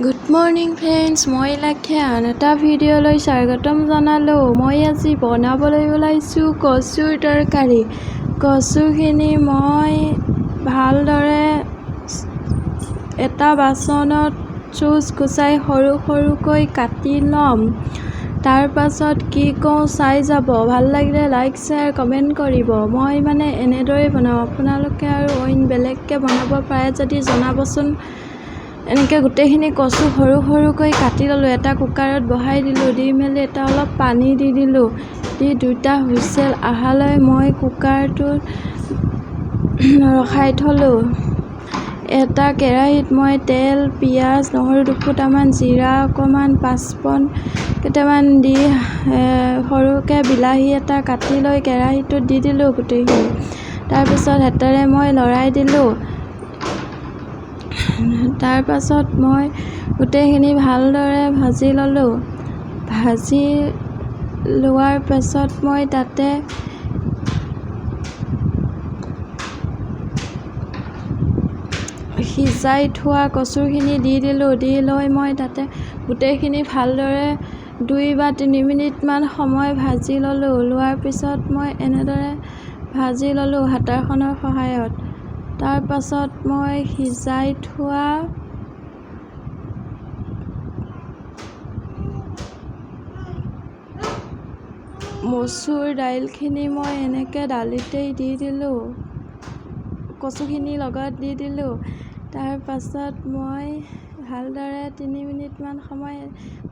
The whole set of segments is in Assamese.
গুড মৰ্নিং ফ্ৰেণ্ডছ, মই লাক্ষে আন এটা ভিডিঅ'লৈ স্বাগতম জনালোঁ। মই আজি বনাবলৈ ওলাইছোঁ কচুৰ তৰকাৰী। কচুখিনি মই ভালদৰে এটা বাচনত চুচ গুচাই সৰু সৰুকৈ কাটি ল'ম। তাৰ পাছত কি কওঁ চাই যাব। ভাল লাগিলে লাইক শ্বেয়াৰ কমেণ্ট কৰিব। মই এনেদৰে বনাওঁ, আপোনালোকে আৰু অইন বেলেগকৈ বনাব পাৰে যদি জনাবচোন। এনেকৈ গোটেইখিনি কচু সৰু সৰুকৈ কাটি ল'লোঁ। এটা কুকাৰত বহাই দিলোঁ, দি মেলি এটা অলপ পানী দি দিলোঁ। দি দুটা হুইচেল অহালৈ মই কুকাৰটোত ৰখাই থলোঁ। এটা কেৰাহীত মই তেল, পিঁয়াজ, নহৰু দুফুটামান, জিৰা অকণমান, পাঁচফোৰণ কেইটামান দি সৰুকৈ বিলাহী এটা কাটি লৈ কেৰাহীটোত দি দিলোঁ গোটেইখিনি। তাৰপিছত হেতাৰে মই লৰাই দিলোঁ। তাৰ পাছত মই গোটেইখিনি ভালদৰে ভাজি ল'লোঁ। ভাজি লোৱাৰ পাছত মই তাতে সিজাই থোৱা কচুখিনি দি দিলোঁ। দি লৈ মই তাতে গোটেইখিনি ভালদৰে 2 বা 3 মিনিটমান সময় ভাজি ল'লোঁ। লোৱাৰ পিছত মই এনেদৰে ভাজি ল'লোঁ হাতাখনৰ সহায়ত। তাৰ পাছত মই সিজাই থোৱা মচুৰ দাইলখিনি মই এনেকৈ দালিতেই দি দিলোঁ, কচুখিনিৰ লগত দি দিলোঁ। তাৰ পাছত মই ভালদৰে 3 মিনিটমান সময়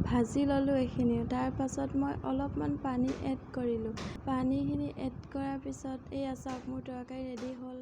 ভাজি ল'লোঁ এইখিনিও। তাৰ পাছত মই অলপমান পানী এড কৰিলোঁ। পানীখিনি এড কৰাৰ পিছত এয়া চাওক, মোৰ তৰকাৰী ৰেডি হ'ল।